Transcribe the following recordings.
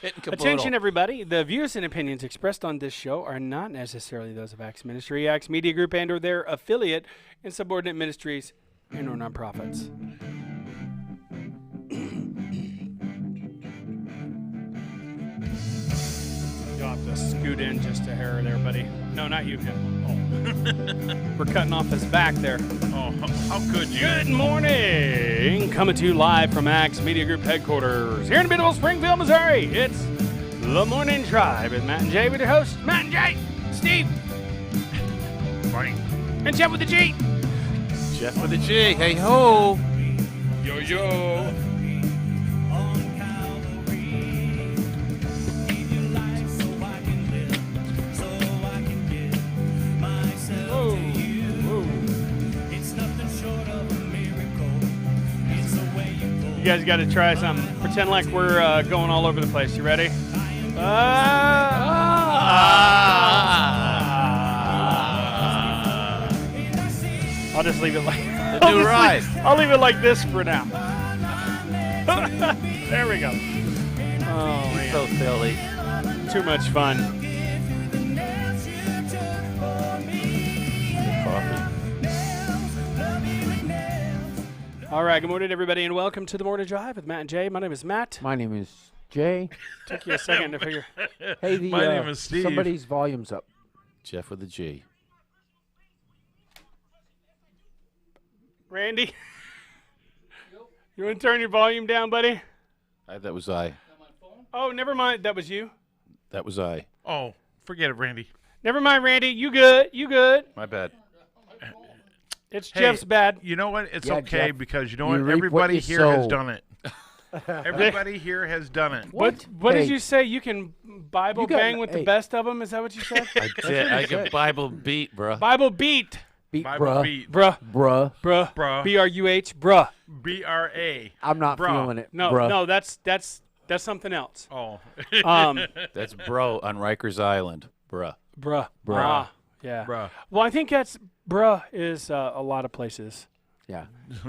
Attention, everybody. The views and opinions expressed on this show are not necessarily those of Acts Ministry, Acts Media Group, and or their affiliate and subordinate ministries and or nonprofits. You'll have to scoot in just a hair there, buddy. No, not you, Kim. Oh. We're cutting off his back there. Oh, how could you? Good morning. Coming to you live from Acts Media Group headquarters here in beautiful Springfield, Missouri. It's The Morning Drive with Matt and Jay with your hosts, Matt and Jay, Steve, Morning. and Jeff with the G. Jeff with a G. Hey ho. Yo, yo. You guys got to try something. Pretend like we're going all over the place. You ready? I'll just leave it like The new ride. I'll leave it like this for now. There we go. Oh man, So Philly. too much fun. Coffee. All right, good morning, everybody, and welcome to the Morning Drive with Matt and Jay. My name is Matt. My name is Jay. Took you a second to figure. Hey, My name is Steve. Somebody's volume's up. Jeff with a G. Randy, you want to turn your volume down, buddy? That was I. Oh, never mind. That was you. That was I. Oh, forget it, Randy. Never mind, Randy. You good? You good? My bad. It's Hey, Jeff's bad. You know what? It's Yeah, okay Jeff, because you know you what? reap what Everybody you here has sow. done it. Everybody here has done it. What Hey. did you say? You can Bible You got- bang with the hey. best of them? Is that what you said? I can Bible beat, bro. Bible beat, Beat Bible bruh. beat. bruh, Bruh. bruh, Bruh. B-R-U-H, bruh. BRA. I'm not Bruh. feeling it. No, bruh. no, that's something else. Oh. That's bro on Rikers Island, bruh. Bruh, Bruh. Ah, yeah. Bruh. Well, I think that's bruh is a lot of places. Yeah.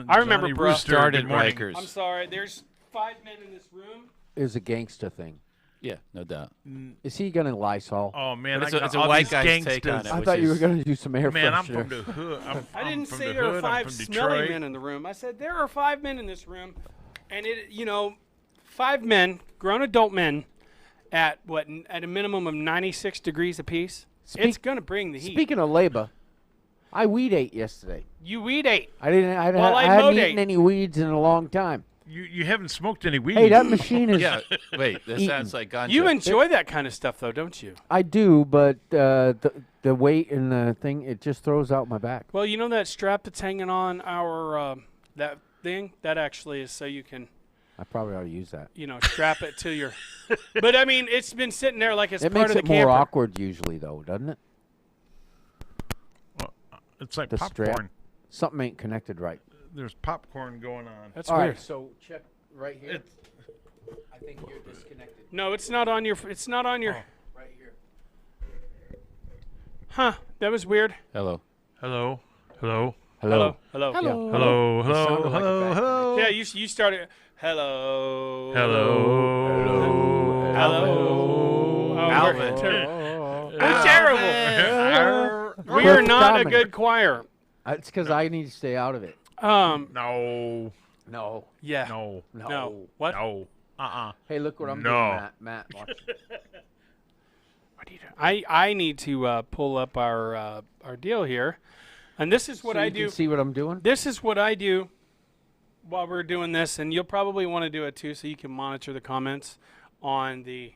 I remember Johnny bruh. Rooster, Started good morning. Rikers. I'm sorry. There's 5 men in this room. It was a gangster thing. Yeah, no doubt. Is he going to Lysol? Oh, man. But I got it's a all white these guy's take on gangsters. it. I which thought you were is- going to do some air Man, I'm freshener. from the hood. I I'm didn't from say the there are hood. 5 I'm from smelly Detroit. men in the room. I said there are 5 men in this room, and 5 men, grown adult men, at at a minimum of 96 degrees apiece. It's gonna bring the heat. Speaking of labor, I weed ate yesterday. You weed ate. I didn't. I, Well, I I hadn't mowed eaten ate. any weeds in a long time. You haven't smoked any weed. Hey, that machine is. Yeah, wait, that Eaten. sounds like ganja. You enjoy that kind of stuff, though, don't you? I do, but the weight and the thing, it just throws out my back. Well, you know that strap that's hanging on our that thing that actually is so you can I probably ought to use that. strap it to your. But I mean, it's been sitting there like it's It part makes of it the more camper. awkward usually, though, doesn't it? It's like The popcorn. strap. Something ain't connected right. There's popcorn going on. That's All weird. right, so check right here. It's- I think you're disconnected. No, it's not on your. It's not on your. Oh. Right here. Huh? That was weird. Hello. Hello. Hello. Hello. Hello. Yeah. Hello. Hello. sounded like a Hello. bad Hello. Yeah, you started. Hello. Hello. Hello. Oh, Alvin. We're terrible. We are not a good choir. It's because I need to stay out of it. No. No. Yeah. No. No. What? No. Hey, look what I'm No. doing, Matt. Watch. What are you doing? I need to pull up our deal here, and this is what So I you do. can see what I'm doing? This is what I do while we're doing this, and you'll probably want to do it too, so you can monitor the comments on the.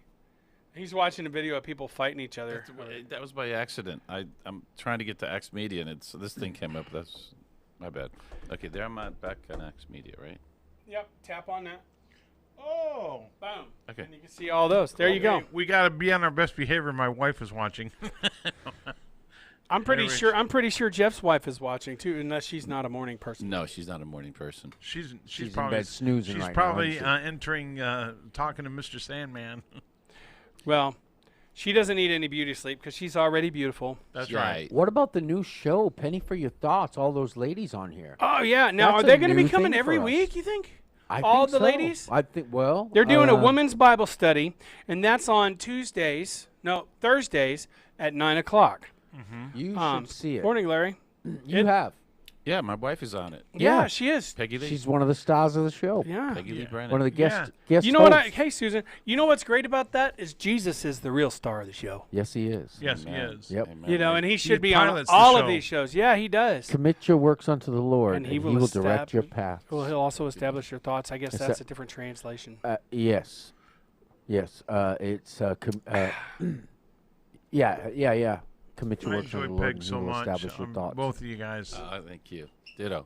He's watching a video of people fighting each other. That was by accident. I'm trying to get to X Media, and this thing came up. That's my bad. Okay, there I'm back on X Media, right? Yep. Tap on that. Oh. Boom. Okay. And you can see all those. There you go. We got to be on our best behavior. My wife is watching. I'm pretty Anyways. sure. I'm pretty sure Jeff's wife is watching too, unless she's not a morning person. No, she's not a morning person. She's She's in probably bed snoozing She's right now, probably isn't she? entering, talking to Mr. Sandman. Well, she doesn't need any beauty sleep because she's already beautiful. That's Yeah, right. What about the new show, Penny for Your Thoughts? All those ladies on here. Oh yeah. Now That's are they a going to be new coming thing every for us. week? You think? I All think the so. ladies? I think. Well, They're doing a women's Bible study, and that's on Thursdays at 9 o'clock. You should see it. Morning, Larry. You have. Yeah, my wife is on it. Yeah, Yeah. she is. Peggy Lee. She's one of the stars of the show. Yeah. Peggy Lee Brennan. One of the guest You know what? hosts. Hey, Susan. You know what's great about that is Jesus is the real star of the show. Yes, he is. Yes, he Amen. is. Yep. Amen. You know, and he should be on pilots the all of show. these shows. Yeah, he does. Commit your works unto the Lord, And and he he will will direct your establish- path. Well, he'll also establish your thoughts. I guess Is that's that- a different translation. Yes. Yes. It's. Yeah. Commit your I works unto enjoy the Lord, Peg and so he will much. establish your thoughts. Both of you guys. Thank you. Ditto.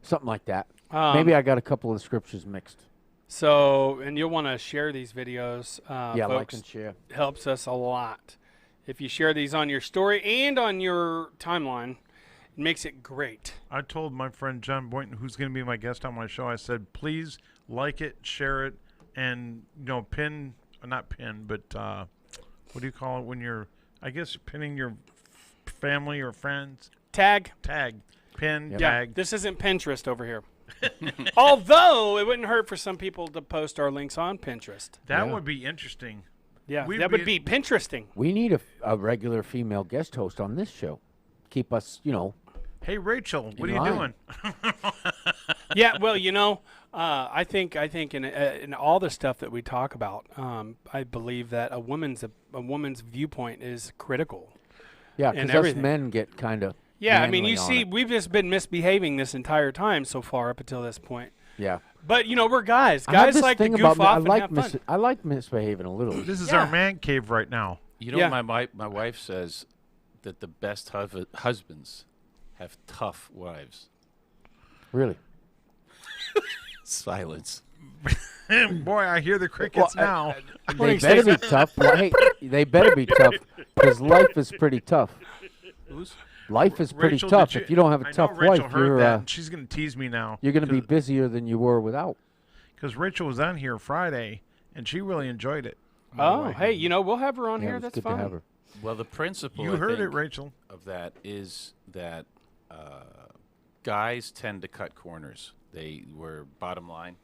Something like that. Maybe I got a couple of scriptures mixed. So, and you'll want to share these videos. Yeah, like folks. and share. Helps us a lot. If you share these on your story and on your timeline, it makes it great. I told my friend John Boynton, who's going to be my guest on my show, I said, please like it, share it, and not pin, but what do you call it when you're, I guess, pinning your family or friends? Tag. Pin, Yep. Yeah, tag. this isn't Pinterest over here. Although it wouldn't hurt for some people to post our links on Pinterest. That Yeah. would be interesting. Yeah, We'd that would be Pinteresting. We need a regular female guest host on this show. Keep us, Hey, Rachel, what are In you line. doing? Yeah, well, I think in all the stuff that we talk about, I believe that a woman's viewpoint is critical. Yeah, And because us everything. men get kind of. Yeah, I mean, you see, we've just been misbehaving this entire time so far up until this point. Yeah. But we're guys. I have Guys this like to thing goof about off I and like have fun. I like misbehaving a little. This is Yeah. our man cave right now. You know, Yeah. my wife says that the best husbands have tough wives. Really. Silence. Boy, I hear the crickets now. They better be tough. Well, hey, they better be tough because life is pretty tough. Life is pretty Rachel, tough. did If you don't have I a know tough Rachel wife, heard that, and she's going to tease me now. you're going to be busier than you were without. Because Rachel was on here Friday, and she really enjoyed it. Oh, hey, we'll have her on Yeah, here. it was That's good fine. to have her. Well, the principle You I heard it, think, Rachel. of that is that guys tend to cut corners. They were bottom line.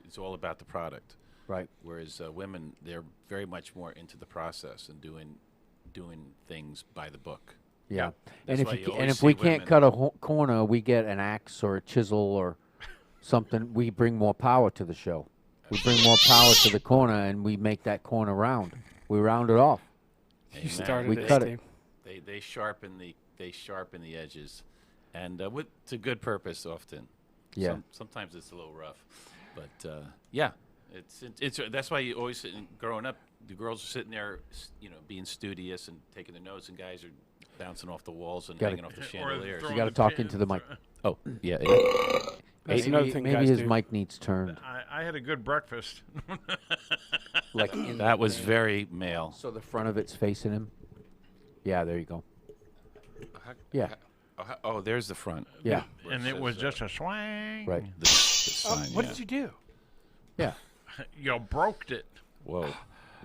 It's all about the product. Right. Whereas women, they're very much more into the process and doing things by the book. Yeah. That's And why if you you, always and if see we can't women- cut a corner, we get an axe or a chisel or something. We bring more power to the show. We bring more power to the corner, and we make that corner round. We round it off. You Amen. started We it, cut Steve. it. They sharpen the edges, and to good purpose often. Yeah. Sometimes it's a little rough, but yeah, it's that's why you always growing up, the girls are sitting there, being studious and taking their notes, and guys are bouncing off the walls and Gotta- hanging off the Or chandeliers. throwing You got to the talk pin- into the mic. Oh, yeah. That's another thing maybe guys his do. mic needs turned. I had a good breakfast. Like in That was very male. so the front of it's facing him. Yeah, there you go. Yeah. Oh, there's the front. Yeah. where And it says, was just a swang. Right. the sign. What yeah. did you do? Yeah. You broke it. Whoa.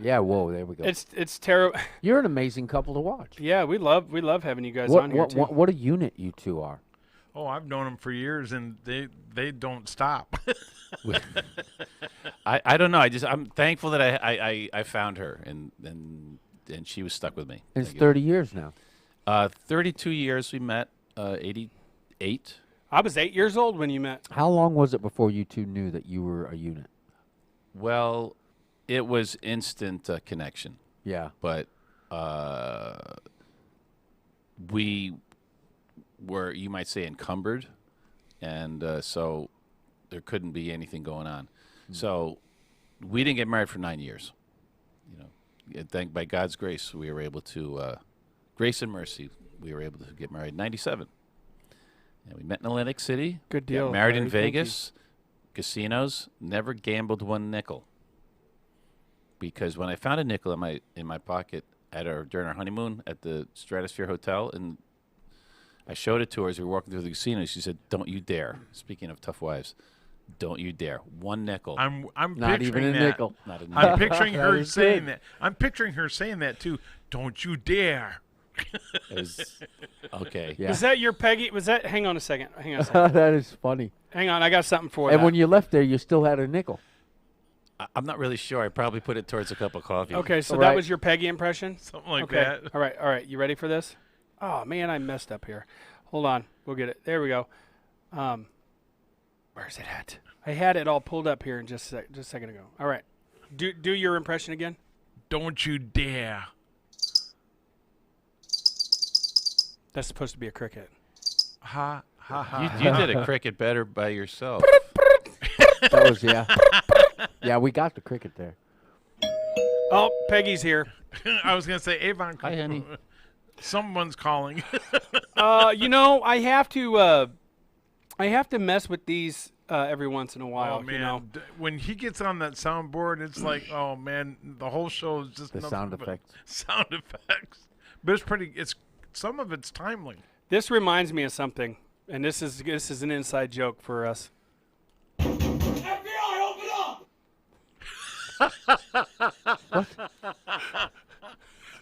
Yeah. Whoa. There we go. It's terrible. You're an amazing couple to watch. Yeah, we love having you guys on here too. What a unit you two are. Oh, I've known them for years, and they don't stop. I don't know. I'm thankful that I found her and she was stuck with me. It's Thank you. 30 years now. 32 years we met. 88. I was 8 years old when you met. How long was it before you two knew that you were a unit? Well, it was instant connection, Yeah. but we were, you might say, encumbered, and so there couldn't be anything going on. So we didn't get married for 9 years. By God's grace, we were able to, grace and mercy, we were able to get married in 97. And we met in Atlantic City. Good Got deal, married in Larry. Thank you. Vegas, casinos. Never gambled one nickel. Because when I found a nickel in my pocket during our honeymoon at the Stratosphere Hotel, and I showed it to her as we were walking through the casino, she said, "Don't you dare." Speaking of tough wives, don't you dare. One nickel. I'm Not picturing even a that. nickel. Not a I'm nickel. picturing That her is saying good. that. I'm picturing her saying that too. Don't you dare. Okay. Yeah. Was that your Peggy? Was that? Hang on a second. Hang on a second. That is funny. Hang on. I got something for And that. when you left there, you still had a nickel. I'm not really sure. I probably put it towards a cup of coffee. Okay, so Right. that was your Peggy impression? Something like Okay. that. All right. All right. You ready for this? Oh, man, I messed up here. Hold on. We'll get it. There we go. Where's it at? I had it all pulled up here in just a second ago. All right. Do your impression again. Don't you dare. That's supposed to be a cricket. Ha, ha, ha. You did a cricket better by yourself. That was, yeah. Yeah, we got the cricket there. Oh, Peggy's here. I was going to say, Avon. Hi, honey. Someone's calling. You know, I have to mess with these every once in a while. Oh, man. You know? When he gets on that soundboard, it's like, oh, man, the whole show is just The nothing sound but effects. Sound effects. But some of it's timely. This reminds me of something, and this is an inside joke for us. FBI, open up!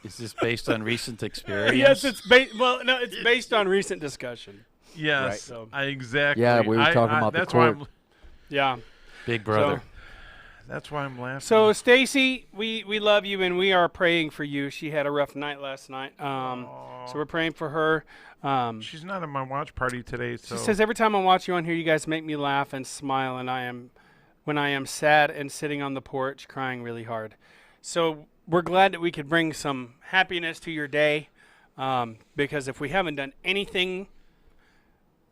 Is this based on recent experience? Yes, it's based on recent discussion. Yes, Right. So- exactly. Yeah, we were talking about the that's why court. Yeah. Big brother. That's why I'm laughing. So Stacy, we love you and we are praying for you. She had a rough night last night. So we're praying for her. She's not at my watch party today, so She says every time I watch you on here, you guys make me laugh and smile, and when I am sad and sitting on the porch crying really hard. So we're glad that we could bring some happiness to your day, because if we haven't done anything,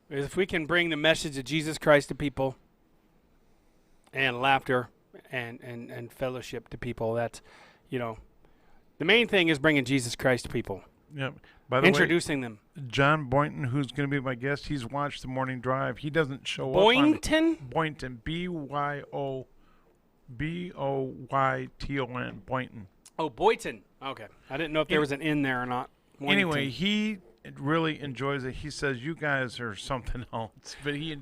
if we can bring the message of Jesus Christ to people and laughter and fellowship to people, that's, the main thing is bringing Jesus Christ to people, yeah. By the introducing them. way, John Boynton, who's going to be my guest, he's watched the morning drive. He doesn't show up. Boynton? Boynton, Boyton, Boynton. Oh, Boynton. Okay. I didn't know if there was an in there or not. Boynton. Anyway, he really enjoys it. He says you guys are something else, but he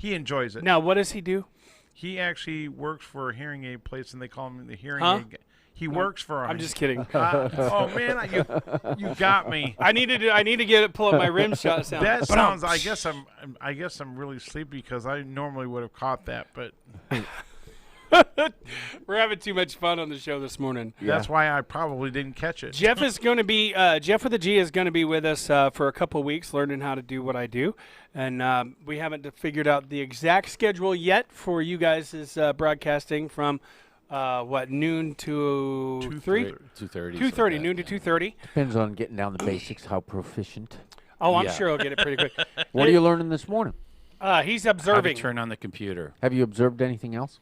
enjoys it. Now, what does he do? He actually works for a hearing aid place, and they call him the hearing Huh? aid guy. He works for. I'm just kidding. Oh man, you got me. I need to pull up my rim shot sound. That sounds. I guess I'm really sleepy because I normally would have caught that, but We're having too much fun on the show this morning. that's why I probably didn't catch it. Jeff is going to be Jeff with a G is going to be with us for a couple of weeks, learning how to do what I do, and we haven't figured out the exact schedule yet for you guys' broadcasting from noon to 3? 2:30. 2:30, noon to 2:30. Depends on getting down the basics, how proficient. Oh, I'm Yeah. sure he'll get it pretty quick. What are you learning this morning? He's How to observing. turn on the computer. Have you observed anything else?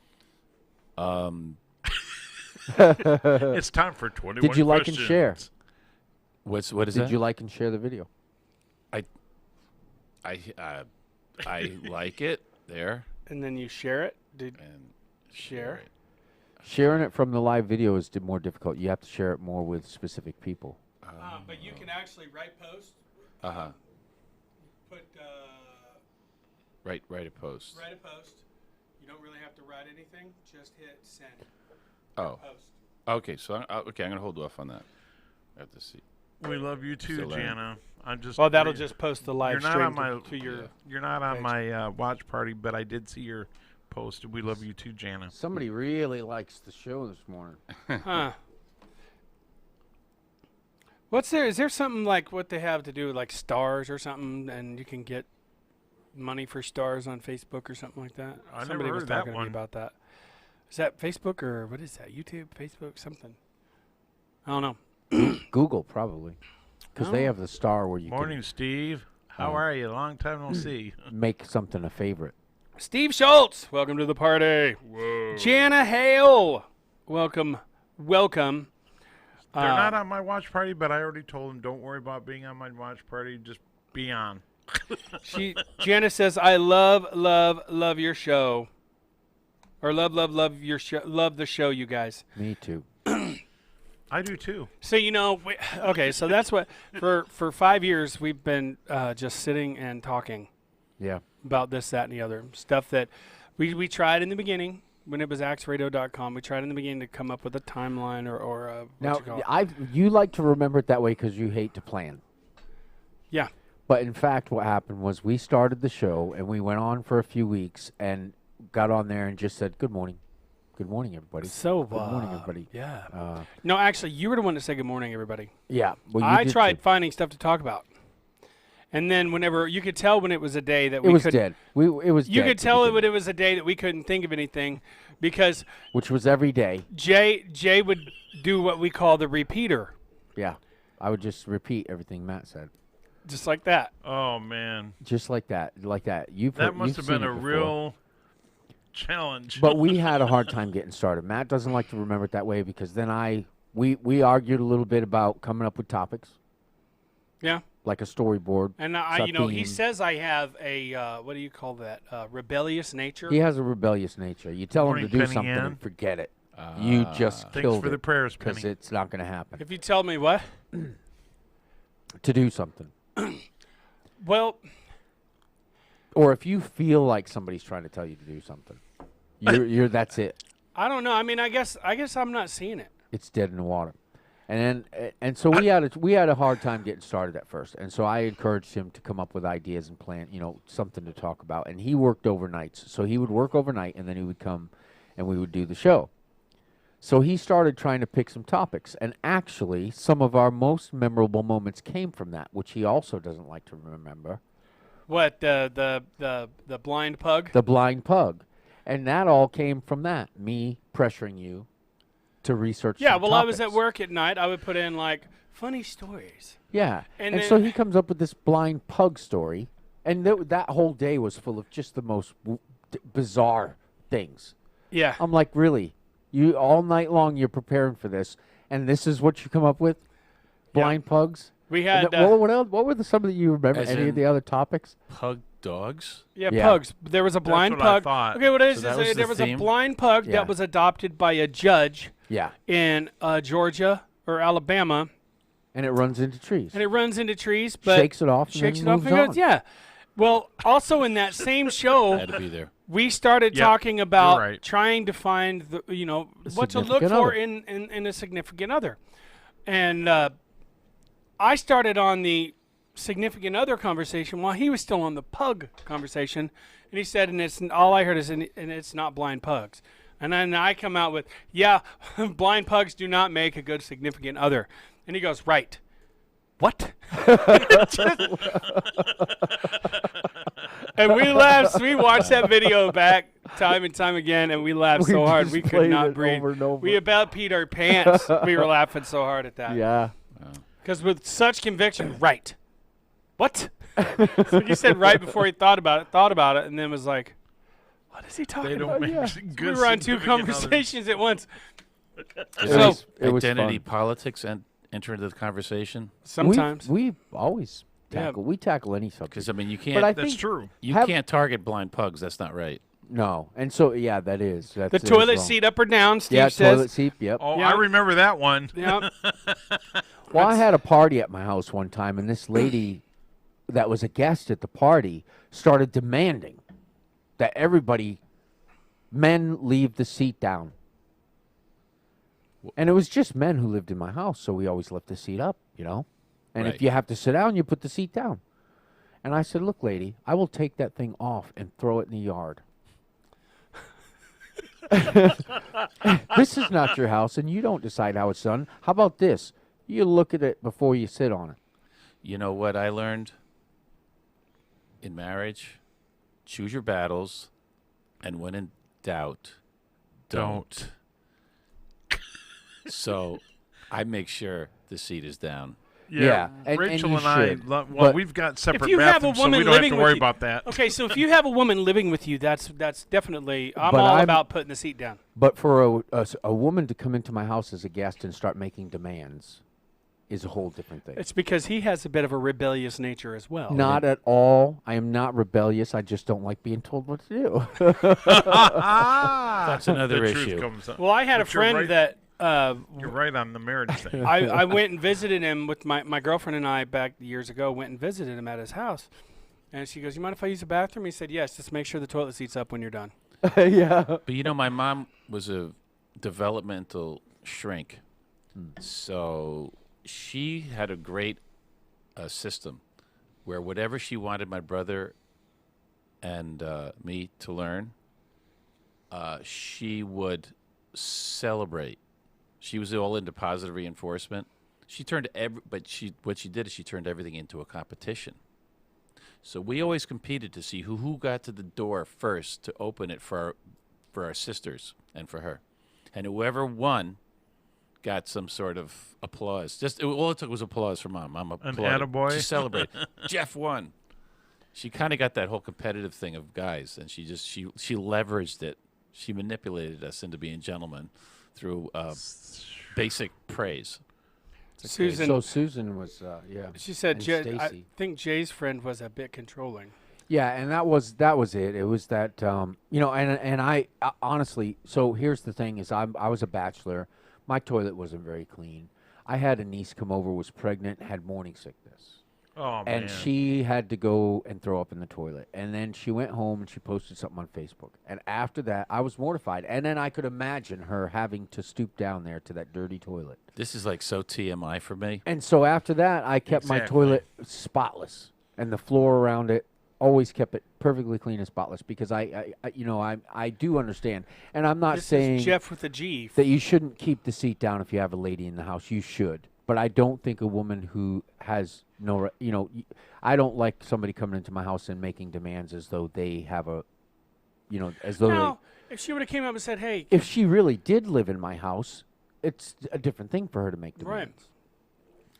It's time for 21 Did you like and share? questions. What is Did that? you like and share the video? I like it there And then you share it. and Share. it. Sharing it from the live video is more difficult. You have to share it more with specific people. But you can actually write post. Uh-huh. Put Write a post. write a post. You don't really have to write anything. Just hit send. Oh. Post. Okay, so I'm going to hold off on that. I have to see. We love you too, Still learning. Jana. I'm just. Well, that'll just post the live You're not stream on my. to your. You're not on page. my watch party, but I did see your post. We love you too, Jana. Somebody really likes the show this morning. Huh. What's there? Is there something like what they have to do with like stars or something, and you can get money for stars on Facebook or something like that? I never Somebody heard was of that talking to me one. about that. Is that Facebook or what is that? YouTube, Facebook, something? I don't know. Google, probably. Because they Oh. have the star where you Morning, Steve. How Oh. are you? Long time no see. can make something a favorite. Steve Schultz, welcome to the party. Whoa. Jana Hale, welcome. They're not on my watch party, but I already told them don't worry about being on my watch party. Just be on. Jana says, "I love your show." Or love your show. Love the show, you guys. Me too. I do too. So okay. So that's what for 5 years we've been just sitting and talking Yeah. about this, that, and the other stuff that we tried in the beginning, when it was axradio.com. We tried in the beginning to come up with a timeline or Now, you call it? you like to remember it that way because you hate to plan. Yeah. But in fact, what happened was we started the show and we went on for a few weeks and got on there and just said, good morning. Good morning, everybody. So, good morning, everybody. Yeah. No, actually, you were the one that said good morning, everybody. Yeah. Well, you I did tried too. finding stuff to talk about. And then whenever you could tell when it was a day that It was couldn't, dead. It was you dead could to tell begin when with, it was a day that we couldn't think of anything because which was every day. Jay would do what we call the repeater, Yeah. I would just repeat everything Matt said. just like that. Oh man, Just like that. Like that. that must have been a before. real challenge. But we had a hard time getting started. Matt doesn't like to remember it that way because then we argued a little bit about coming up with topics, Yeah. like a storyboard. And he theme. says I have a what do you call that? Rebellious nature. He has a rebellious nature. You tell him Morning, to do Penny something Ann. and forget it. You just Thanks killed for the it prayers, because Penny. it's not going to happen. If you tell me what? To do something. Well, Or if you feel like somebody's trying to tell you to do something, you're that's it. I don't know. I mean, I guess I'm not seeing it. It's dead in the water. And so we had a hard time getting started at first. And so I encouraged him to come up with ideas and plan, something to talk about. And he worked overnights. So he would work overnight and then he would come and we would do the show. So he started trying to pick some topics. And actually, some of our most memorable moments came from that, which he also doesn't like to remember. What the blind pug? The blind pug. And that all came from that, me pressuring you to research Yeah. some Well, I was at topics. work at night. I would put in like funny stories. Yeah. And And then- so he comes up with this blind pug story. And that whole day was full of just the most bizarre things. Yeah. I'm like, really? You all night long you're preparing for this, and this is what you come up with? Blind pugs? We And had what else? What were some of you remember? As Any of in- the other topics? Pug dogs. yeah, Yeah. pugs. There was a blind what I pug. thought. Okay, what it is, So that is was the there was a theme? blind pug Yeah. that was adopted by a judge Yeah. in Georgia or Alabama, And it runs into trees. and it runs into trees, but Shakes it off and shakes then it off moves and goes, on. yeah. Well, also in that same show, Had to be there. we started Yep, talking about you're right. trying to find what to look significant for other. in a significant other, and I started on the significant other conversation while he was still on the pug conversation, and he said, and it's all I heard is, and it's not blind pugs, and then I come out with, yeah, blind pugs do not make a good significant other, and he goes, right. What? And we laughed. We watched that video back time and time again, and we laughed We so hard just we could played not it breathe. over and over. We about peed our pants. We were laughing so hard at that. Yeah. Because with such conviction, right. What? So he said right before he thought about it, and then was like, what is he talking They about? don't make yeah. good. We were on two significant others. conversations at once. Does So- It was identity fun. politics enter into the conversation? Sometimes. We always Yeah. tackle any subject. Because I mean, you But can't I That's think true. you have- can't target blind pugs. That's not right. no, and so yeah, that is the that's toilet wrong. seat up or down, Steve Yeah, says. toilet seat. Yep. Oh, Yeah. I remember that one. Yep. Well, I had a party at my house one time, and this lady that was a guest at the party started demanding that men leave the seat down. And it was just men who lived in my house, so we always left the seat up, And Right. if you have to sit down, you put the seat down. And I said, look, lady, I will take that thing off and throw it in the yard. This is not your house, and you don't decide how it's done. How about this? You look at it before you sit on it. You know what I learned in marriage? Choose your battles, and when in doubt, don't. So I make sure the seat is down. Yeah, and Rachel you and I. should, Well, but- we've got separate you have a bathrooms, so woman we don't have living to with worry you- about that. Okay, so if you have a woman living with you, that's definitely. I'm But all I'm- about putting the seat down. But for a woman to come into my house as a guest and start making demands is a whole different thing. It's because he has a bit of a rebellious nature as well. Not at all. I am not rebellious. I just don't like being told what to do. That's another The truth issue. comes up. Well, I had a But you're friend right. that You're right on the marriage thing. I went and visited him with my girlfriend and I back years ago. Went and visited him at his house, and she goes, "You mind if I use the bathroom?" He said, "Yes. Just make sure the toilet seat's up when you're done." Yeah. But you know, my mom was a developmental shrink, so she had a great system where whatever she wanted my brother and me to learn, she would celebrate. She was all into positive reinforcement. She turned what she did is she turned everything into a competition. So we always competed to see who got to the door first to open it for our sisters and for her, and whoever won got some sort of applause. All it took was applause from mom. Mom An applauded. attaboy? She celebrated. Jeff won. She kind of got that whole competitive thing of guys, and she leveraged it. She manipulated us into being gentlemen through basic praise. Susan, So Susan was, yeah. she said, and I Stacy. think Jay's friend was a bit controlling. Yeah, and that was it. It was that you know, and I honestly. So here's the thing: is I was a bachelor. My toilet wasn't very clean. I had a niece come over, was pregnant, had morning sickness, Oh, and man. she had to go and throw up in the toilet. And then she went home and she posted something on Facebook. And after that, I was mortified. And then I could imagine her having to stoop down there to that dirty toilet. This is like so TMI for me. And so after that, I kept my Exactly. toilet spotless, and the floor around it always kept it perfectly clean and spotless because I you know, I do understand, and I'm not This saying is Jeff with a G. that you shouldn't keep the seat down if you have a lady in the house. You should, but I don't think a woman who has no, you know, I don't like somebody coming into my house and making demands as though they have a, you know, as though Now, if she would have came up and said, "Hey," if she really did live in my house, it's a different thing for her to make demands. right?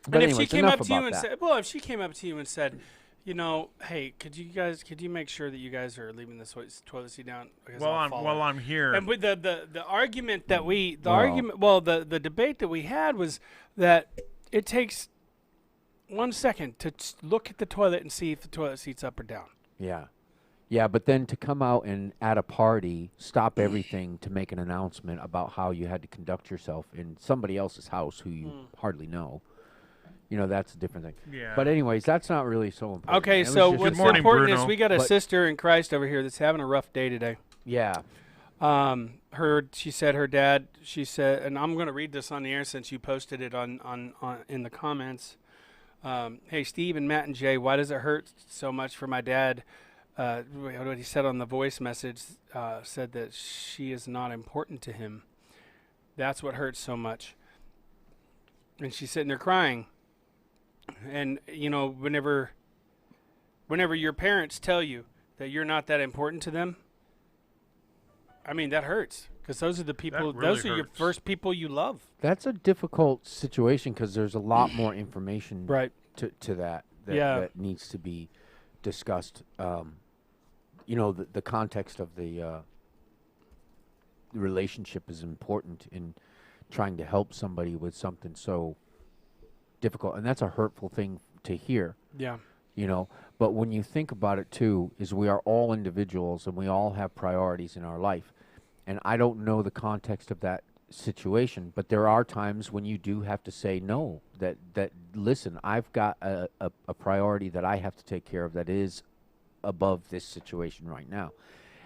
But and anyways, if she came enough up to you about and that. said, "Well, if she came up to you and said, you know, hey, could you make sure that you guys are leaving this toilet seat down because I'll fall While out." I'm here, And with the argument that Well- the debate that we had was that it takes 1 second to look at the toilet and see if the toilet seat's up or down. Yeah. Yeah, but then to come out and at a party, stop everything to make an announcement about how you had to conduct yourself in somebody else's house who you hardly know, you know, that's a different thing. Yeah. But anyways, that's not really so important. Okay, It was so just- what's morning, important is Bruno. we got a But- sister in Christ over here that's having a rough day today. Yeah. She said her dad, she said, and I'm going to read this on the air since you posted it on in the comments. Hey, Steve and Matt and Jay, why does it hurt so much for my dad? What he said on the voice message said that she is not important to him. That's what hurts so much. And she's sitting there crying. And, you know, whenever your parents tell you that you're not that important to them, I mean, that hurts. Because those are the people, really those are your hurts. first people you love. That's a difficult situation because there's a lot more information Right. to that Yeah. that needs to be discussed. You know, the context of the relationship is important in trying to help somebody with something so difficult, and that's a hurtful thing to hear. Yeah. You know, but when you think about it too, is we are all individuals and we all have priorities in our life. And I don't know the context of that situation, but there are times when you do have to say no, that listen, I've got a priority that I have to take care of that is above this situation right now.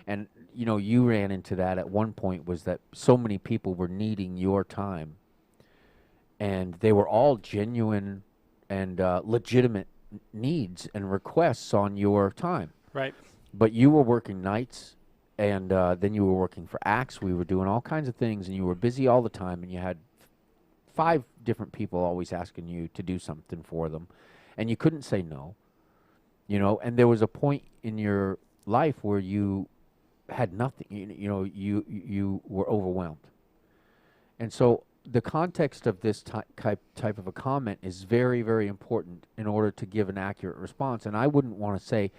And you know, you ran into that at one point, was that so many people were needing your time, and they were all genuine and legitimate needs and requests on your time. Right. But you were working nights, and then you were working for Axe. We were doing all kinds of things, and you were busy all the time, and you had 5 different people always asking you to do something for them, and you couldn't say no. You know, and there was a point in your life where you had nothing. You know, you were overwhelmed. And so the context of this type of a comment is very, very important in order to give an accurate response. And I wouldn't want to say,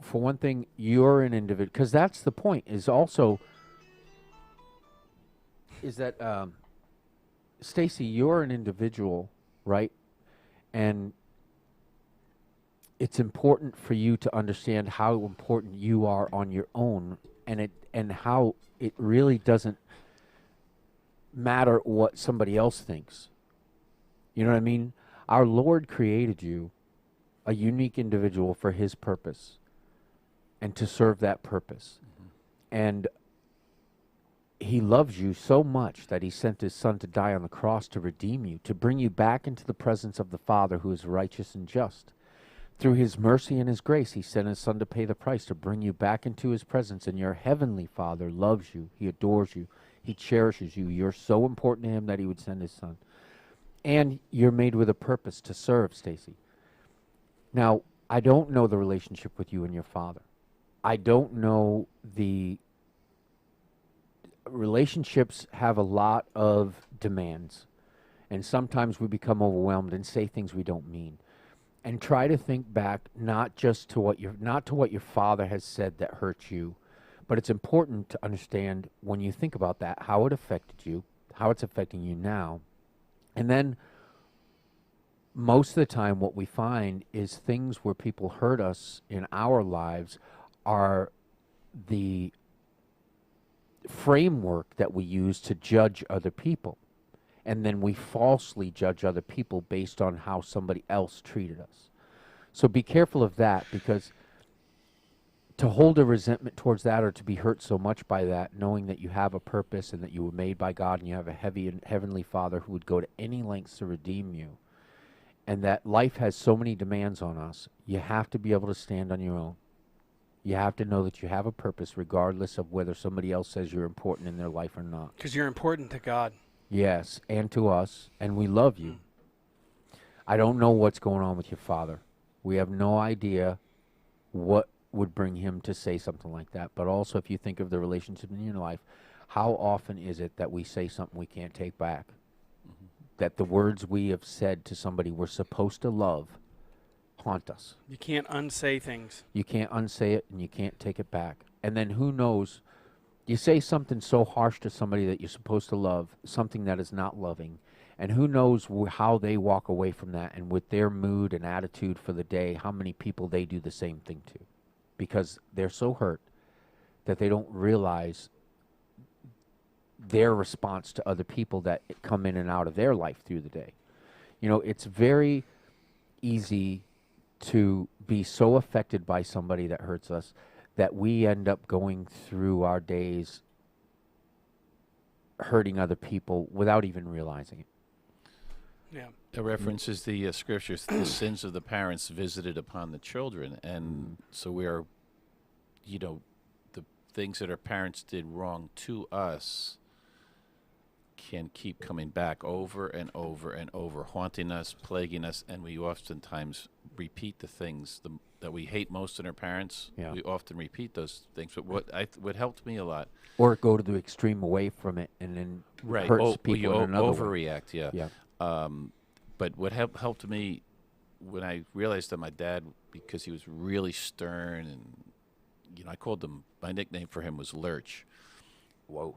for one thing, you're an individual, because that's the point, is also, is that, Stacy, you're an individual, right? And it's important for you to understand how important you are on your own, and how it really doesn't matter what somebody else thinks. You know what I mean? Our Lord created you a unique individual for his purpose and to serve that purpose. And he loves you so much that he sent his son to die on the cross to redeem you, to bring you back into the presence of the Father who is righteous and just. Through his mercy and his grace, he sent his son to pay the price to bring you back into his presence. And your heavenly Father loves you. He adores you. He cherishes you. You're so important to him that he would send his son. And you're made with a purpose to serve, Stacy. Now, I don't know the relationship with you and your father. I don't know the relationships have a lot of demands, and sometimes we become overwhelmed and say things we don't mean. And try to think back not to what your father has said that hurt you, but it's important to understand when you think about that how it affected you, how it's affecting you now. And then most of the time what we find is things where people hurt us in our lives are the framework that we use to judge other people. And then we falsely judge other people based on how somebody else treated us. So be careful of that, because to hold a resentment towards that or to be hurt so much by that, knowing that you have a purpose and that you were made by God and you have a heavenly Father who would go to any lengths to redeem you, and that life has so many demands on us, you have to be able to stand on your own. You have to know that you have a purpose regardless of whether somebody else says you're important in their life or not. Because you're important to God. Yes, and to us, and we love you. I don't know what's going on with your father. We have no idea what would bring him to say something like that. But also, if you think of the relationship in your life, how often is it that we say something we can't take back? That the words we have said to somebody we're supposed to love haunt us. You can't unsay things. You can't unsay it, and you can't take it back. And then who knows, you say something so harsh to somebody that you're supposed to love, something that is not loving, and who knows how they walk away from that, and with their mood and attitude for the day, how many people they do the same thing to. Because they're so hurt that they don't realize their response to other people that come in and out of their life through the day. You know, it's very easy to be so affected by somebody that hurts us that we end up going through our days hurting other people without even realizing it. Yeah. It references the scriptures, the sins of the parents visited upon the children. And so we are, the things that our parents did wrong to us can keep coming back over and over and over, haunting us, plaguing us, and we oftentimes repeat the things that we hate most in our parents. Yeah. We often repeat those things. But what helped me a lot, Or go to the extreme away from it and then hurts people you in another way. overreact, yeah. Yeah. But what helped me when I realized that my dad, because he was really stern, and I called him, my nickname for him was Lurch. Whoa.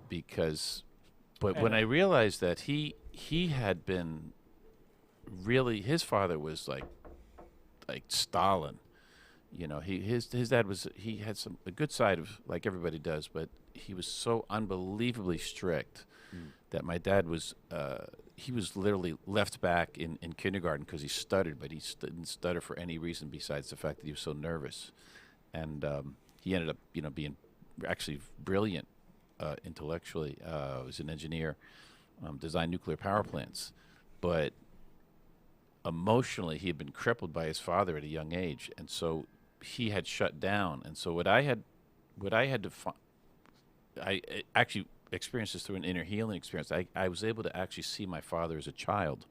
But when I realized that he had been really, his father was like Stalin. His dad he had a good side of, like everybody does, but he was so unbelievably strict that my dad was he was literally left back in kindergarten because he stuttered, but he didn't stutter for any reason besides the fact that he was so nervous. And he ended up being actually brilliant intellectually. He was an engineer, designed nuclear power plants, but emotionally he had been crippled by his father at a young age, and so he had shut down. And so what I had to I actually experienced this through an inner healing experience. I was able to actually see my father as a child,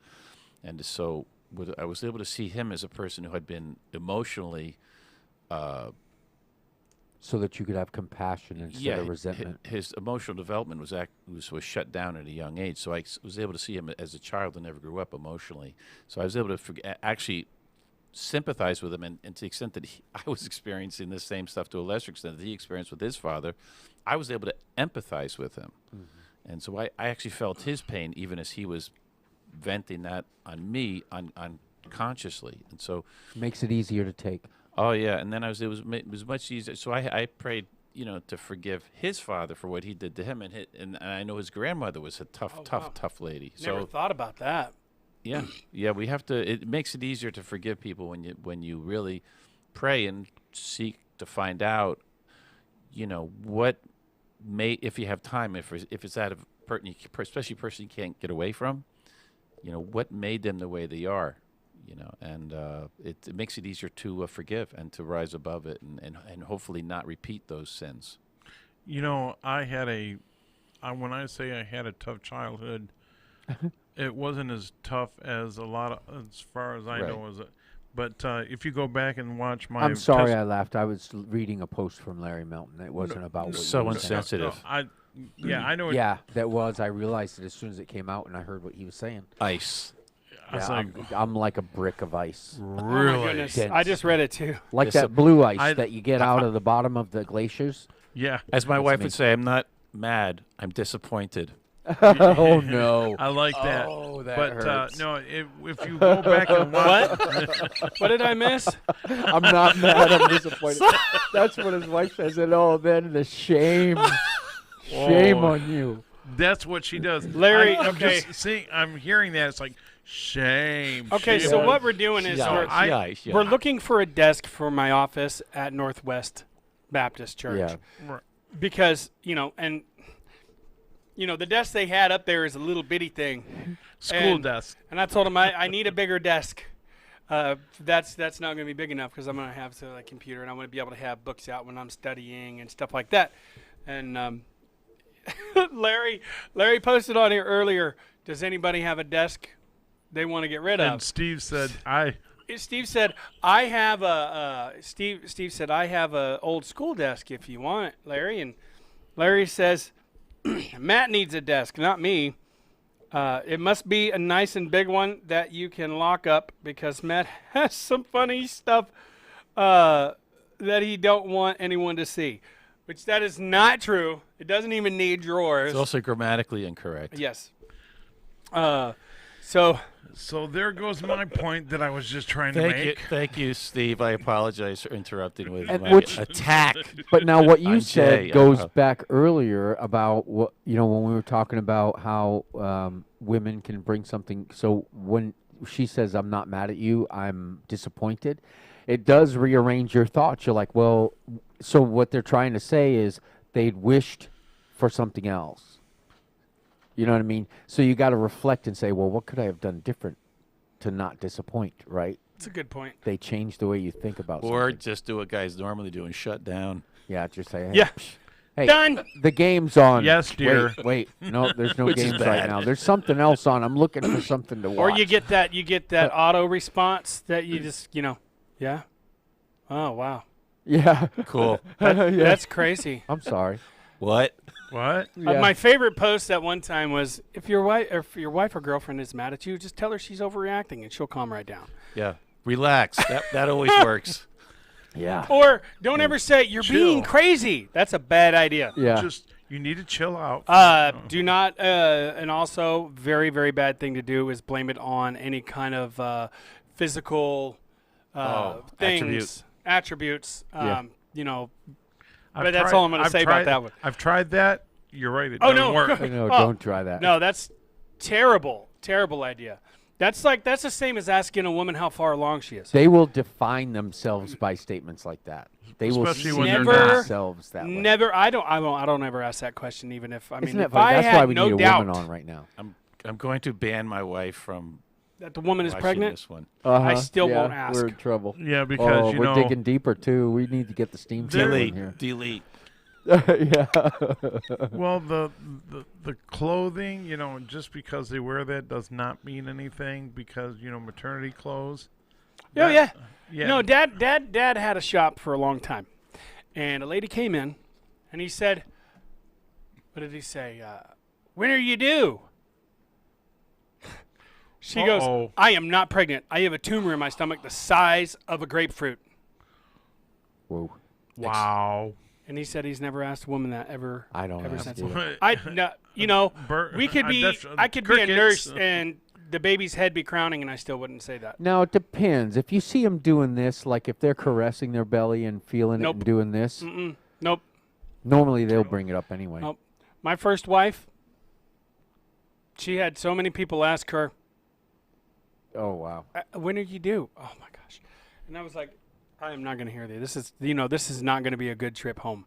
and so I was able to see him as a person who had been emotionally So that you could have compassion instead of resentment. His emotional development was shut down at a young age. So I was able to see him as a child who never grew up emotionally. So I was able to actually sympathize with him, and to the extent that I was experiencing the same stuff to a lesser extent that he experienced with his father, I was able to empathize with him. Mm-hmm. And so I actually felt his pain even as he was venting that on me unconsciously. And so Makes it easier to take. oh yeah, and then it was much easier. So I prayed, to forgive his father for what he did to him, and I know his grandmother was a tough lady. Never thought about that. Yeah, we have to. It makes it easier to forgive people when you really pray and seek to find out, what if you have time, if it's out of especially a person you can't get away from, what made them the way they are, and it makes it easier to forgive and to rise above it and hopefully not repeat those sins. I had when I say I had a tough childhood, it wasn't as tough as as far as I know, but if you go back and watch my, I'm sorry I laughed. I was reading a post from Larry Melton. It wasn't about what So you were saying. insensitive. I know. Yeah, that was. I realized it as soon as it came out, and I heard what he was saying. Ice. I was Yeah, like, I'm like a brick of ice, Oh my really? goodness. dense. I just read it too. like Yes, that blue ice I- that you get out of the bottom of the glaciers. Yeah, As my That's wife me. would say, I'm not mad. I'm disappointed. Oh no! I like that. Oh, that but hurts. no, if you go back and watch, What did I miss? I'm not mad. I'm disappointed. That's what his wife says. And then the shame, shame Oh. on you. that's what she does. Larry, I'm okay. just seeing. I'm hearing that. It's like shame. Okay, shame. so what we're doing is Yikes, we're looking for a desk for my office at Northwest Baptist Church. Yeah. Because, and the desk they had up there is a little bitty thing. School and- desk. And I told them I need a bigger desk. That's not going to be big enough because I'm going to have a computer and I want to be able to have books out when I'm studying and stuff like that. And Larry posted on here earlier, does anybody have a desk they want to get rid And of? Steve said, Steve said, I have Steve said, I have a old school desk if you want, Larry. And Larry says, Matt needs a desk, not me. It must be a nice and big one that you can lock up because Matt has some funny stuff that he don't want anyone to see, which that is not true. It doesn't even need drawers. It's also grammatically incorrect. Yes. So there goes my point that I was just trying to Thank you, make. thank you, Steve. I apologize for interrupting with And my which- attack. But now what you On said Jay, goes back earlier about what when we were talking about how women can bring something. So when she says, "I'm not mad at you, I'm disappointed," it does rearrange your thoughts. You're like, well, so what they're trying to say is they'd wished for something else. You know what I mean? So you got to reflect and say, well, what could I have done different to not disappoint? Right? it's a good point. They change the way you think about Or something. just do what guys normally do and shut down. Yeah, just say, hey, Yeah. hey, Done. the game's on. Yes, dear. Wait, no, there's no Which is games right bad. now. There's something else on. I'm looking for something to watch. Or you get that auto response that you just yeah. Oh wow, yeah, Cool. yeah. that's crazy. I'm sorry. What? What? Yeah. My favorite post at one time was if your wife or girlfriend is mad at you, just tell her she's overreacting and she'll calm right down. Yeah. Relax. That always works. Yeah, Or don't ever say you're being Chill. crazy. That's a bad idea. yeah. You need to chill out. Do not, and also very, very bad thing to do is blame it on any kind of physical things, attributes. Yeah. But that's all I'm going to say about that one. I've tried that. You're right. It Oh, doesn't no. work. No, Oh, don't try that. No, that's terrible, terrible idea. That's the same as asking a woman how far along she is. They will define themselves by statements like that. They will Especially see when they're not. themselves that way. Never. I don't ever ask that question. Even if Isn't if it funny? I That's why had we no need a doubt woman on right now. I'm going to ban my wife from that the woman is watching pregnant, this one. I still yeah, won't ask. We're in trouble. Yeah, because we're digging deeper too. We need to get the steam filter in Delete. here. Delete. Yeah. Well, the clothing, just because they wear that does not mean anything. Because maternity clothes. Oh yeah. Yeah. No, Dad had a shop for a long time, and a lady came in, and he said, "What did he say? When are you due?" She goes, Uh-oh. "I am not pregnant. I have a tumor in my stomach the size of a grapefruit." Whoa. Wow. And he said he's never asked a woman that ever. I don't ever ask since. either. We could be. I could be a crickets. nurse, and the baby's head be crowning, and I still wouldn't say that. Now it depends. If you see them doing this, like if they're caressing their belly and feeling it Nope. and doing this, Mm-mm. Nope. normally they'll bring it up anyway. Nope. My first wife. She had so many people ask her, Oh wow. when are you due? Oh my gosh. And I was like, I am not going to hear this. This is not going to be a good trip home.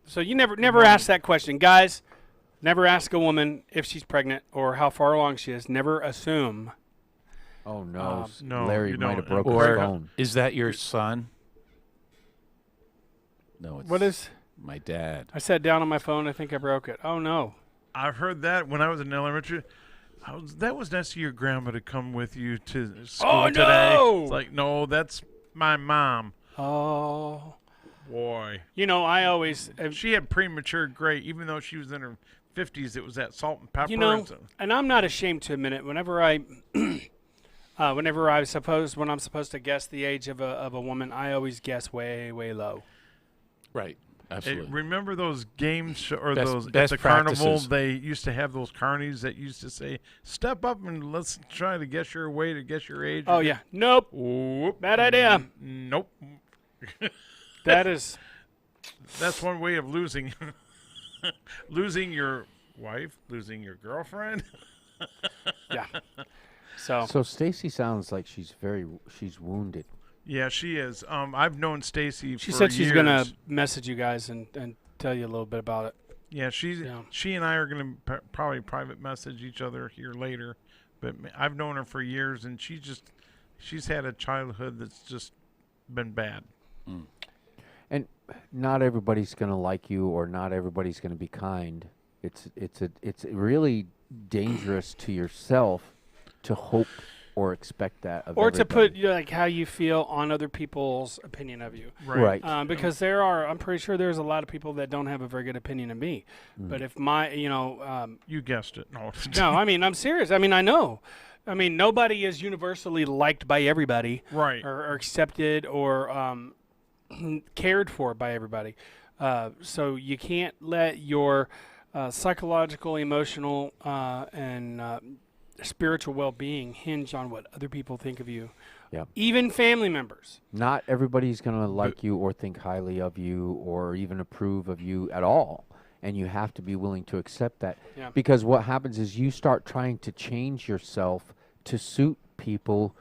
So you never ask that question, guys. Never ask a woman if she's pregnant or how far along she is. Never assume. Oh no, No, Larry you might have don't. broken Or his phone. is that your son? No, it's What is? my dad. I sat down on my phone. I think I broke it. Oh no. I've heard that when I was in elementary. That was nice of your grandma to come with you to school Oh, today. no! It's like, no, that's my mom. Oh. Boy. You know, I always. She had premature gray, even though she was in her 50s. It was that salt and pepper. You know, and so- and I'm not ashamed to admit it. Whenever when I'm supposed to guess the age of a woman, I always guess way low. Right. Hey, Absolutely. remember those games or Best- those at best the carnival? practices. They used to have those carnies that used to say, "Step up and let's try to guess your weight or guess your age." Oh yeah. Nope. Whoop. Bad idea. Nope. That is. That's one way of losing. Losing your wife, losing your girlfriend. Yeah. So. So Stacy sounds like she's wounded. Yeah, she is. I've known Stacy. She for said she's years. gonna message you guys and tell you a little bit about it. Yeah, Yeah. she and I are gonna probably private message each other here later. But I've known her for years, and she's had a childhood that's just been bad. And not everybody's going to like you, or not everybody's going to be kind. It's really dangerous to yourself to hope or expect that of Or to everybody. put like how you feel on other people's opinion of you. Right. Because I'm pretty sure there's a lot of people that don't have a very good opinion of me. But if You guessed it. No. no, I mean, I'm serious. I mean, I know. I mean, nobody is universally liked by everybody, Right. or accepted, or cared for by everybody. So you can't let your psychological, emotional, and spiritual well-being hinge on what other people think of you. Yeah. Even family members. Not everybody's going to like you or think highly of you or even approve of you at all. And you have to be willing to accept that. Yeah. Because what happens is you start trying to change yourself to suit people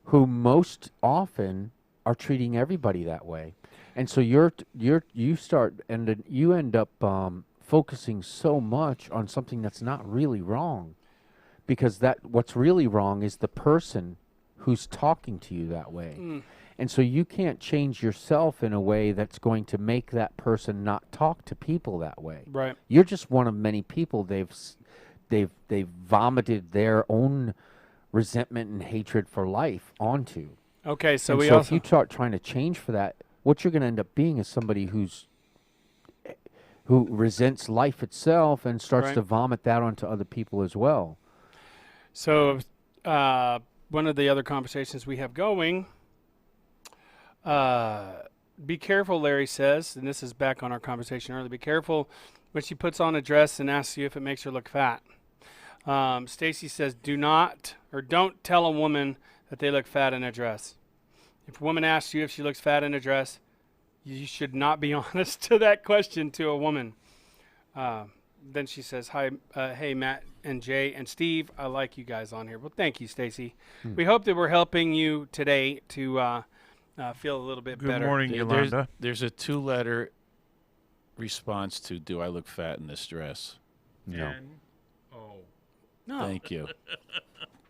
who most often are treating everybody that way. And so you end up focusing so much on something that's not really wrong. Because what's really wrong is the person who's talking to you that way. And so you can't change yourself in a way that's going to make that person not talk to people that way. Right. You're just one of many people they've vomited their own resentment and hatred for life onto. Okay, so And we so also if you start trying to change for that, what you're going to end up being is somebody who resents life itself and starts Right. to vomit that onto other people as well. So, one of the other conversations we have going, be careful, Larry says, and this is back on our conversation earlier, be careful when she puts on a dress and asks you if it makes her look fat. Stacy says, don't tell a woman that they look fat in a dress. If a woman asks you if she looks fat in a dress, you should not be honest to that question to a woman. Then she says, hey, Matt and Jay and Steve, I like you guys on here. Well, thank you, Stacy. We hope that we're helping you today to feel a little bit Good better. morning, Yolanda. There's a 2-letter response to "Do I look fat in this dress?" No. No. Thank you.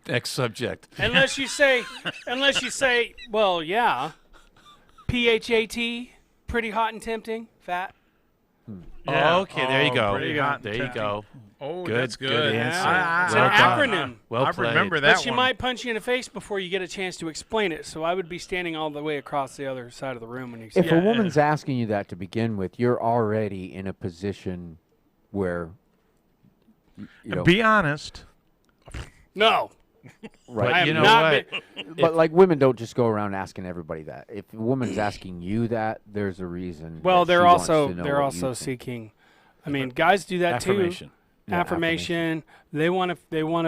Next subject. unless you say, well, yeah, PHAT, pretty hot and tempting, fat. Yeah. Oh, okay, there you go. pretty hot and There you tempting. go. Oh, Good, that's good. good answer. It's Well an done. acronym. Well I played. remember that But she one. might punch you in the face before you get a chance to explain it. So I would be standing all the way across the other side of the room when you say If it. a woman's asking you that to begin with, you're already in a position where, you know, Be honest. No. right. I you am know not what? But like women don't just go around asking everybody that. If a woman's asking you that, there's a reason. Well, that she they're wants also to know they're what also you think. seeking. I mean, guys do that Affirmation. too. Yeah, Affirmation. They want to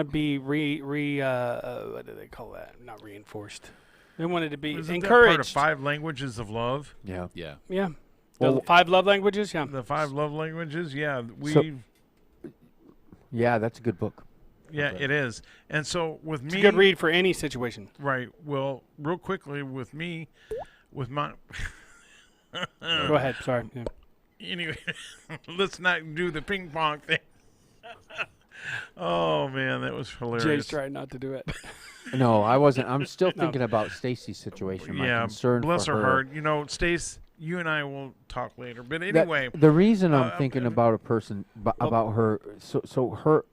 be what do they call that? Not reinforced. They wanted to be Isn't that part of encouraged. 5 languages of love? Yeah. Yeah. Yeah. Well, the 5 love languages. Yeah. The 5 love languages? Yeah. Yeah, that's a good book. Yeah, it is. And so with It's me, a good read for any situation. right? Well, real quickly with me, with my Go ahead. Sorry. Yeah. Anyway, let's not do the ping pong thing. Oh man, that was hilarious. Jay's trying not to do it. No, I wasn't. I'm still No. thinking about Stacy's situation. My Yeah, concern bless for her heart. You know, Stace, you and I will talk later. But That- anyway, the reason I'm uh, thinking uh, about a person about her, so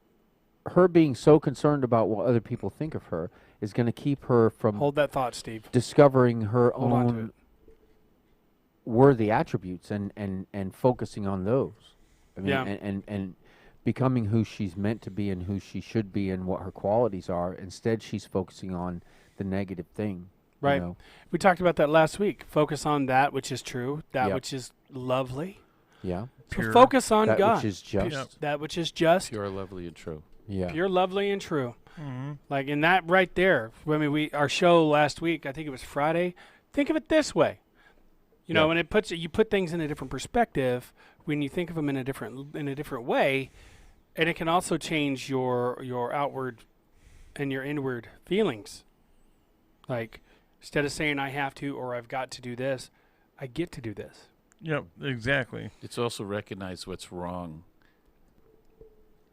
her being so concerned about what other people think of her is going to keep her from Hold that thought, Steve. discovering her Hold on to own it. worthy attributes and focusing on those. I mean, Yeah. and becoming who she's meant to be and who she should be and what her qualities are. Instead, she's focusing on the negative thing. Right. You know? We talked about that last week. Focus on that which is true, that Yep. which is lovely. Yeah. So Pure. focus on That God. which is just. Yep. That which is just, Pure, lovely, and true. Yeah. pure, lovely, and true. mhm. Like in that right there. I mean, our show last week, I think it was Friday. Think of it this way. You know, Yeah. when you put things in a different perspective, when you think of them in a different way, and it can also change your outward and your inward feelings. Like instead of saying I have to or I've got to do this, I get to do this. Yep, exactly. It's also recognize what's wrong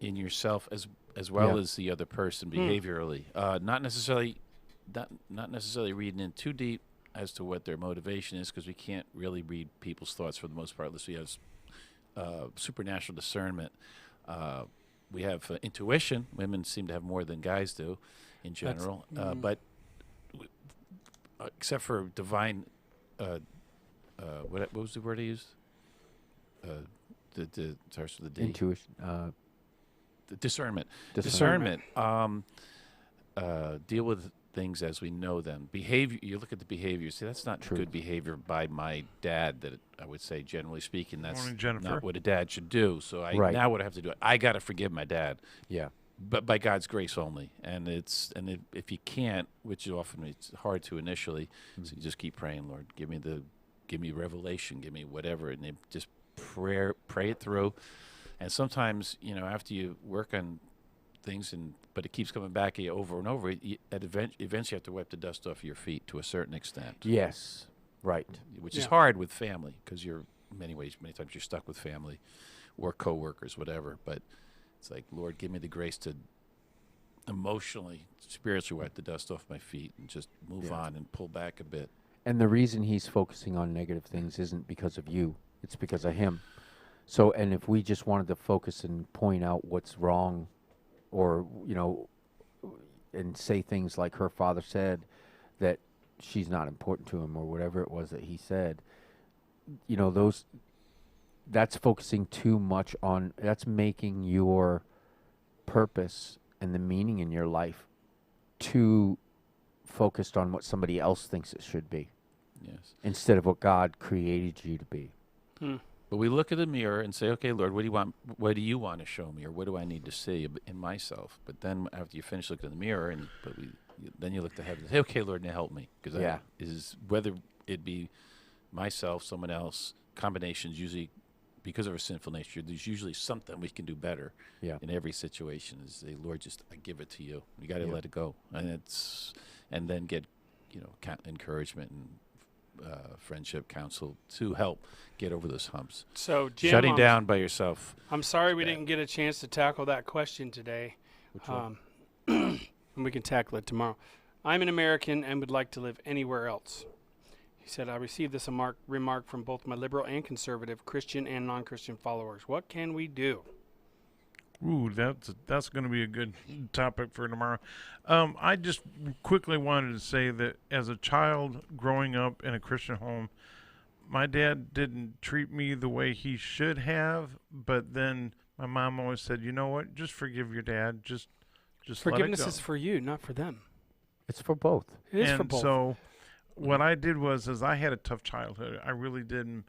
in yourself as well Yeah. as the other person behaviorally. Not necessarily reading in too deep as to what their motivation is, because we can't really read people's thoughts for the most part unless we have supernatural discernment. We have intuition. Women seem to have more than guys do, in general. But except for divine, what was the word I used? The starts with the D. Intuition. The discernment. Discernment. Deal with things as we know them. Behavior. You look at the behavior. See, that's not True. good behavior by my dad. That I would say, generally speaking, that's Morning, Jennifer. not what a dad should do. So Right. now what I have to do, I got to forgive my dad, Yeah. but by God's grace only. And if you can't, which is often it's hard to initially, so you just keep praying, Lord, give me revelation, give me whatever, and then just pray it through. And sometimes, after you work on things, but it keeps coming back at you over and over, eventually you have to wipe the dust off your feet to a certain extent. Yes. Right. Which is Yeah. hard with family, because many times you're stuck with family or coworkers, whatever. But it's like, Lord, give me the grace to emotionally, spiritually wipe the dust off my feet and just move Yeah. on and pull back a bit. And the reason he's focusing on negative things isn't because of you, it's because of him. So, and if we just wanted to focus and point out what's wrong, or, and say things like her father said, that she's not important to him, or whatever it was that he said, that's focusing too much on, that's making your purpose and the meaning in your life too focused on what somebody else thinks it should be, Yes. instead of what God created you to be. But we look at the mirror and say, okay, Lord, what do you want? What do you want to show me, or what do I need to see in myself? But then after you finish looking in the mirror, then you look to heaven and say, okay, Lord, now help me, because Yeah. whether it be myself, someone else, combinations usually because of our sinful nature. There's usually something we can do better. Yeah. In every situation, is say, Lord, just I give it to you. You got to Yeah. let it go, and then get encouragement and friendship, counsel to help get over those humps. So, Jim, Shutting down by yourself. I'm sorry we bad. didn't get a chance to tackle that question today. Which one? And we can tackle it tomorrow. I'm an American and would like to live anywhere else. He said, I received this remark from both my liberal and conservative, Christian and non-Christian followers. What can we do? Ooh, that's going to be a good topic for tomorrow. I just quickly wanted to say that as a child growing up in a Christian home, my dad didn't treat me the way he should have, but then my mom always said, you know what, just forgive your dad, just Forgiveness let it go. is for you, not for them. It's for both. It is and for both. so what I did was I had a tough childhood. I really did.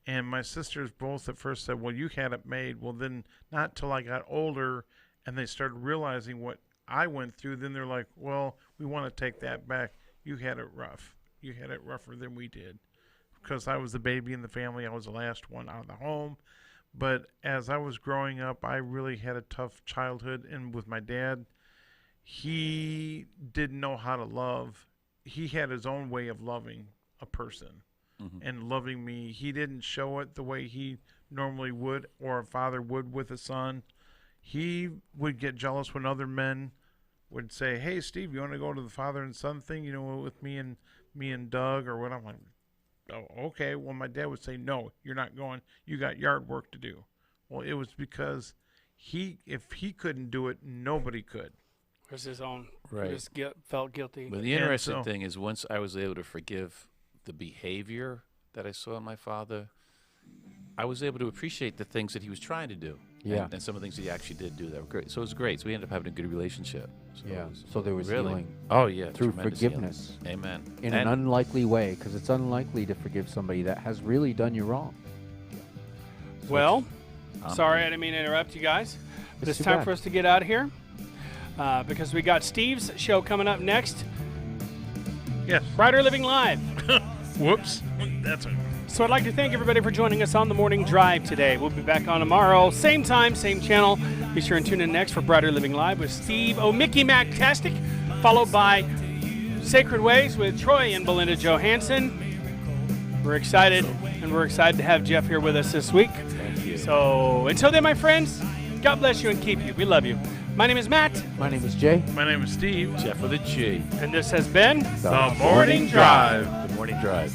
And my sisters both at first said, well, you had it made. Well, then not till I got older and they started realizing what I went through, then they're like, well, we want to take that back. You had it rough. You had it rougher than we did. Because I was the baby in the family. I was the last one out of the home. But as I was growing up, I really had a tough childhood. And with my dad, he didn't know how to love. He had his own way of loving a person and loving me. He didn't show it the way he normally would, or a father would with a son. He would get jealous when other men would say, "Hey, Steve, you want to go to the father and son thing? With me and Doug or what?" I'm like, "Oh, okay." Well, my dad would say, "No, you're not going. You got yard work to do." Well, it was because if he couldn't do it, nobody could. It was his own. Right. He just felt guilty. But the And interesting so- thing is, once I was able to forgive the behavior that I saw in my father, I was able to appreciate the things that he was trying to do. Yeah. And some of the things he actually did do that were great. So it was great. So we ended up having a good relationship. So Yeah. it was So there was really, healing oh yeah, through tremendous healing. forgiveness Amen. in And an unlikely way, because it's unlikely to forgive somebody that has really done you wrong. Well, sorry I didn't mean to interrupt you guys. But It's it's too time bad. for us to get out of here because we got Steve's show coming up next. Yes. Brighter Living Live. Whoops. That's it. So I'd like to thank everybody for joining us on the morning drive today. We'll be back on tomorrow, same time, same channel. Be sure and tune in next for Brighter Living Live with Steve Mickey Mactastic, followed by Sacred Ways with Troy and Belinda Johansson. We're excited, and we're excited to have Jeff here with us this week. Thank you. So until then, my friends, God bless you and keep you. We love you. My name is Matt, My name is Jay. My name is Steve. Jeff with a G. and this has been The Morning Drive. The morning drive.